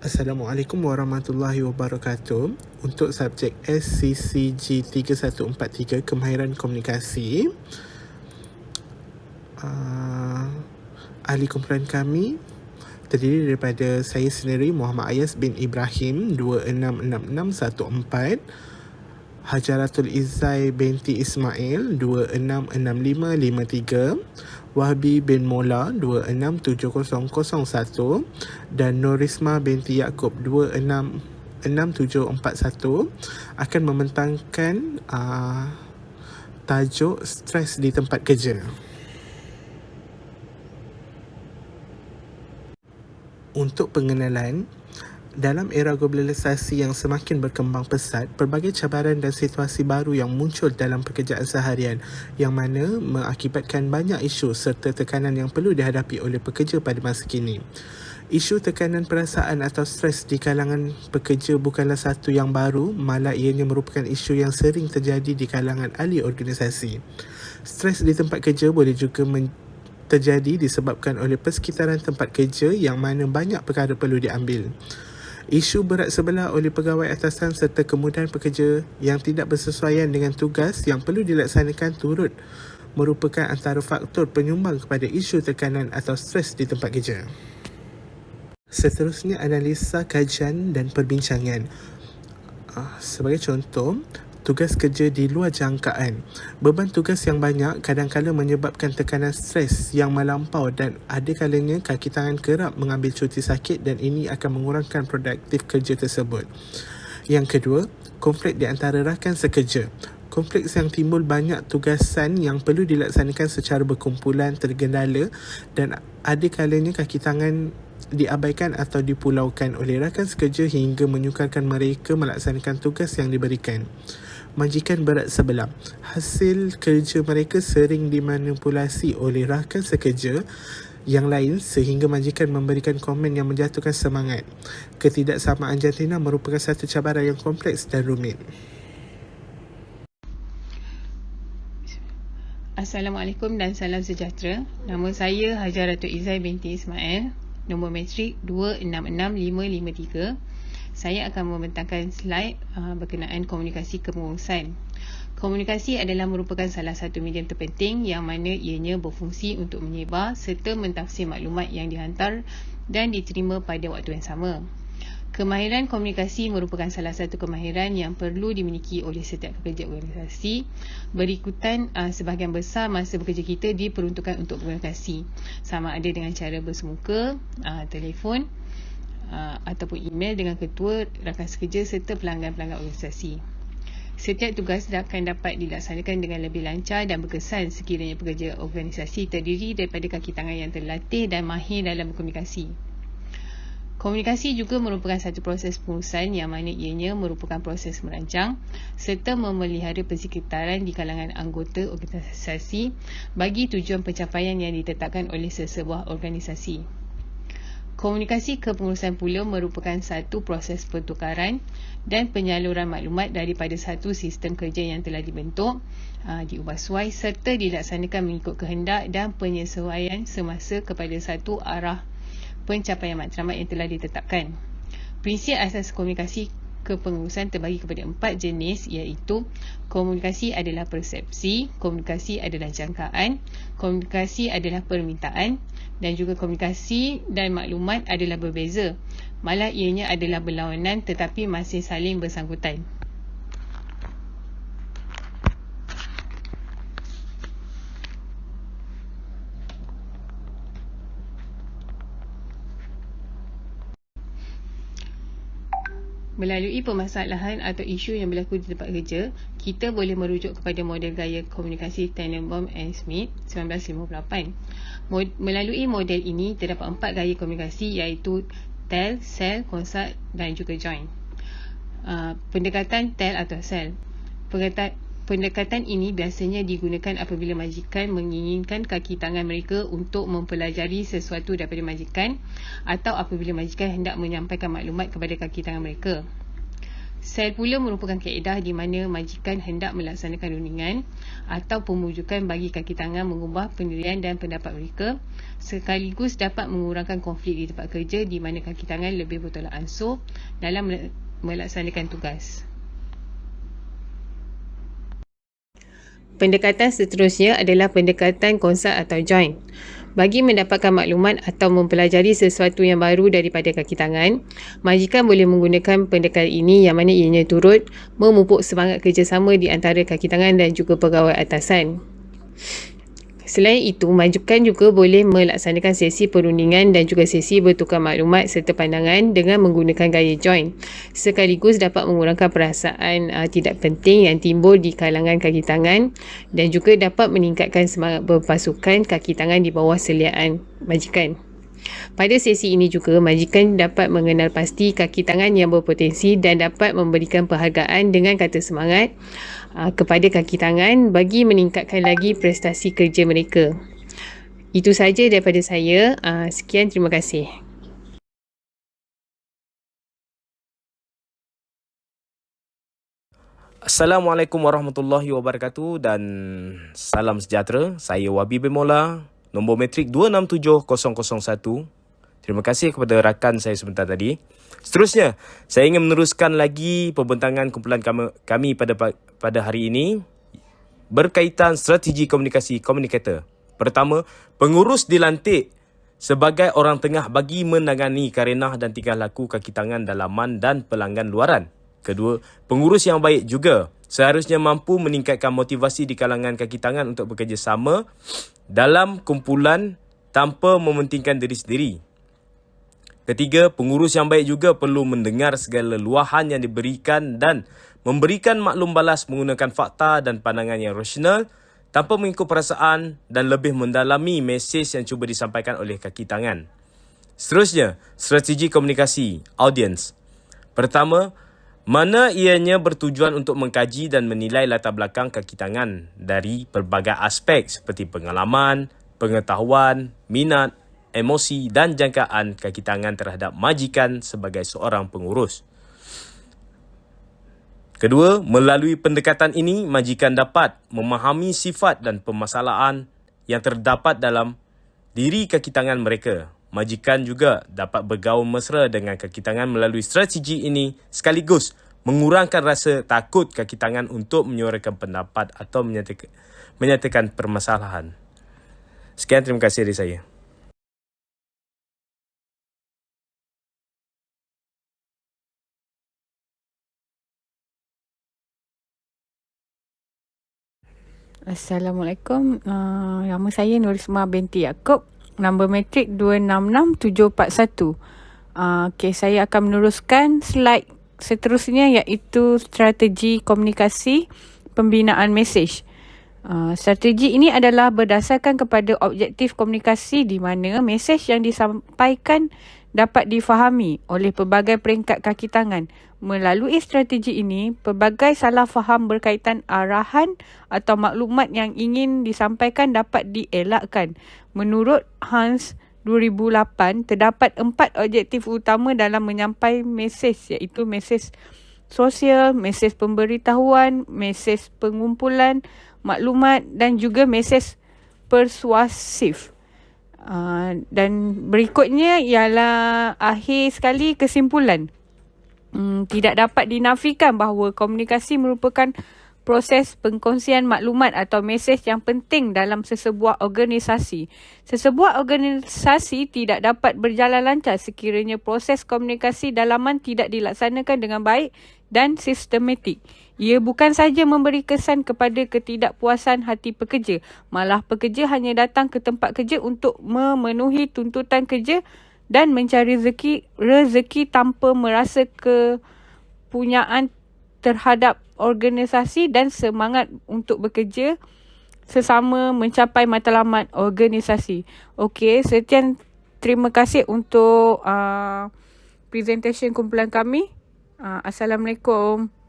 Assalamualaikum warahmatullahi wabarakatuh. Untuk subjek SCCG 3143 Kemahiran Komunikasi, ahli kumpulan kami terdiri daripada saya sendiri, Muhammad Ayas bin Ibrahim 266614, Hajaratul Izzai binti Ismail 266553, Wahbi bin Mola 267001 dan Norisma binti Yaakob 266741 akan membentangkan tajuk stres di tempat kerja. Untuk pengenalan, dalam era globalisasi yang semakin berkembang pesat, pelbagai cabaran dan situasi baru yang muncul dalam pekerjaan seharian yang mana mengakibatkan banyak isu serta tekanan yang perlu dihadapi oleh pekerja pada masa kini. Isu tekanan perasaan atau stres di kalangan pekerja bukanlah satu yang baru, malah ianya merupakan isu yang sering terjadi di kalangan ahli organisasi. Stres di tempat kerja boleh juga terjadi disebabkan oleh persekitaran tempat kerja yang mana banyak perkara perlu diambil. Isu berat sebelah oleh pegawai atasan serta kemudahan pekerja yang tidak bersesuaian dengan tugas yang perlu dilaksanakan turut merupakan antara faktor penyumbang kepada isu tekanan atau stres di tempat kerja. Seterusnya, analisa, kajian dan perbincangan. Sebagai contoh, tugas kerja di luar jangkaan. Beban tugas yang banyak kadang-kadang menyebabkan tekanan stres yang melampau dan ada kalanya kaki tangan kerap mengambil cuti sakit dan ini akan mengurangkan produktif kerja tersebut. Yang kedua, konflik di antara rakan sekerja. Konflik yang timbul banyak tugasan yang perlu dilaksanakan secara berkumpulan tergendala dan ada kalanya kaki tangan diabaikan atau dipulaukan oleh rakan sekerja hingga menyukarkan mereka melaksanakan tugas yang diberikan. Majikan berat sebelah. Hasil kerja mereka sering dimanipulasi oleh rakan sekerja yang lain sehingga majikan memberikan komen yang menjatuhkan semangat. Ketidaksamaan jantina merupakan satu cabaran yang kompleks dan rumit. Assalamualaikum dan salam sejahtera. Nama saya Hajaratul Izzai binti Ismail, nombor matrik 266553. Saya akan membentangkan slide berkenaan komunikasi kepengurusan. Komunikasi adalah merupakan salah satu medium terpenting yang mana ianya berfungsi untuk menyebar serta mentafsir maklumat yang dihantar dan diterima pada waktu yang sama. Kemahiran komunikasi merupakan salah satu kemahiran yang perlu dimiliki oleh setiap pekerja organisasi. Berikutan sebahagian besar masa bekerja kita diperuntukkan untuk komunikasi, sama ada dengan cara bersemuka, telefon, ataupun email dengan ketua, rakan sekerja serta pelanggan-pelanggan organisasi. Setiap tugas akan dapat dilaksanakan dengan lebih lancar dan berkesan sekiranya pekerja organisasi terdiri daripada kaki tangan yang terlatih dan mahir dalam berkomunikasi. Komunikasi juga merupakan satu proses pengurusan yang mana ianya merupakan proses merancang serta memelihara persekitaran di kalangan anggota organisasi bagi tujuan pencapaian yang ditetapkan oleh sesebuah organisasi. Komunikasi kepengurusan pula merupakan satu proses pertukaran dan penyaluran maklumat daripada satu sistem kerja yang telah dibentuk, diubah suai serta dilaksanakan mengikut kehendak dan penyesuaian semasa kepada satu arah pencapaian matlamat yang telah ditetapkan. Prinsip asas komunikasi kepengurusan terbagi kepada 4 jenis, iaitu komunikasi adalah persepsi, komunikasi adalah jangkaan, komunikasi adalah permintaan dan juga komunikasi dan maklumat adalah berbeza. Malah ianya adalah berlawanan tetapi masih saling bersangkutan. Melalui permasalahan atau isu yang berlaku di tempat kerja, kita boleh merujuk kepada model gaya komunikasi Tenenbaum and Smith 1958. Melalui model ini, terdapat 4 gaya komunikasi iaitu tell, sell, consult dan juga join. Pendekatan tell atau sell. Pendekatan ini biasanya digunakan apabila majikan menginginkan kaki tangan mereka untuk mempelajari sesuatu daripada majikan atau apabila majikan hendak menyampaikan maklumat kepada kaki tangan mereka. Sel pula merupakan kaedah di mana majikan hendak melaksanakan rundingan atau pemujukan bagi kaki tangan mengubah pendirian dan pendapat mereka, sekaligus dapat mengurangkan konflik di tempat kerja di mana kaki tangan lebih bertolak ansur dalam melaksanakan tugas. Pendekatan seterusnya adalah pendekatan konsult atau join. Bagi mendapatkan maklumat atau mempelajari sesuatu yang baru daripada kaki tangan, majikan boleh menggunakan pendekatan ini yang mana ianya turut memupuk semangat kerjasama di antara kaki tangan dan juga pegawai atasan. Selain itu, majikan juga boleh melaksanakan sesi perundingan dan juga sesi bertukar maklumat serta pandangan dengan menggunakan gaya join, sekaligus dapat mengurangkan perasaan tidak penting yang timbul di kalangan kaki tangan dan juga dapat meningkatkan semangat berpasukan kaki tangan di bawah seliaan majikan. Pada sesi ini juga, majikan dapat mengenal pasti kaki tangan yang berpotensi dan dapat memberikan penghargaan dengan kata semangat kepada kaki tangan bagi meningkatkan lagi prestasi kerja mereka. Itu sahaja daripada saya. Sekian, terima kasih. Assalamualaikum warahmatullahi wabarakatuh dan salam sejahtera. Saya Wabi bin Mola, nombor matrik 267001. Terima kasih kepada rakan saya sebentar tadi. Seterusnya, saya ingin meneruskan lagi pembentangan kumpulan kami pada hari ini berkaitan strategi komunikasi komunikator. Pertama, pengurus dilantik sebagai orang tengah bagi menangani karenah dan tingkah laku kaki tangan dalaman dan pelanggan luaran. Kedua, pengurus yang baik juga seharusnya mampu meningkatkan motivasi di kalangan kaki tangan untuk bekerjasama dalam kumpulan tanpa mementingkan diri sendiri. Ketiga, pengurus yang baik juga perlu mendengar segala luahan yang diberikan dan memberikan maklum balas menggunakan fakta dan pandangan yang rasional tanpa mengikut perasaan dan lebih mendalami mesej yang cuba disampaikan oleh kaki tangan. Seterusnya, strategi komunikasi audience. Pertama, mana ianya bertujuan untuk mengkaji dan menilai latar belakang kaki tangan dari pelbagai aspek seperti pengalaman, pengetahuan, minat, emosi dan jangkaan kaki tangan terhadap majikan sebagai seorang pengurus. Kedua, melalui pendekatan ini, majikan dapat memahami sifat dan permasalahan yang terdapat dalam diri kaki tangan mereka. Majikan juga dapat bergaul mesra dengan kaki tangan melalui strategi ini sekaligus mengurangkan rasa takut kaki tangan untuk menyuarakan pendapat atau menyatakan permasalahan. Sekian, terima kasih dari saya. Assalamualaikum. Nama saya Nurisma binti Yaakob. Nombor matrik 266741. Okey, saya akan meneruskan slide seterusnya iaitu strategi komunikasi pembinaan mesej. Strategi ini adalah berdasarkan kepada objektif komunikasi di mana mesej yang disampaikan dapat difahami oleh pelbagai peringkat kaki tangan. Melalui strategi ini, pelbagai salah faham berkaitan arahan atau maklumat yang ingin disampaikan dapat dielakkan. Menurut Hans 2008, terdapat 4 objektif utama dalam menyampaikan mesej iaitu mesej sosial, mesej pemberitahuan, mesej pengumpulan maklumat dan juga mesej persuasif. Dan berikutnya ialah akhir sekali kesimpulan. Tidak dapat dinafikan bahawa komunikasi merupakan proses pengkongsian maklumat atau mesej yang penting dalam sesebuah organisasi. Sesebuah organisasi tidak dapat berjalan lancar sekiranya proses komunikasi dalaman tidak dilaksanakan dengan baik dan sistematik. Ia bukan sahaja memberi kesan kepada ketidakpuasan hati pekerja, malah pekerja hanya datang ke tempat kerja untuk memenuhi tuntutan kerja dan mencari rezeki tanpa merasa kepunyaan terhadap organisasi dan semangat untuk bekerja sesama mencapai matlamat organisasi. Okey, sekian, terima kasih untuk presentation kumpulan kami. Assalamualaikum.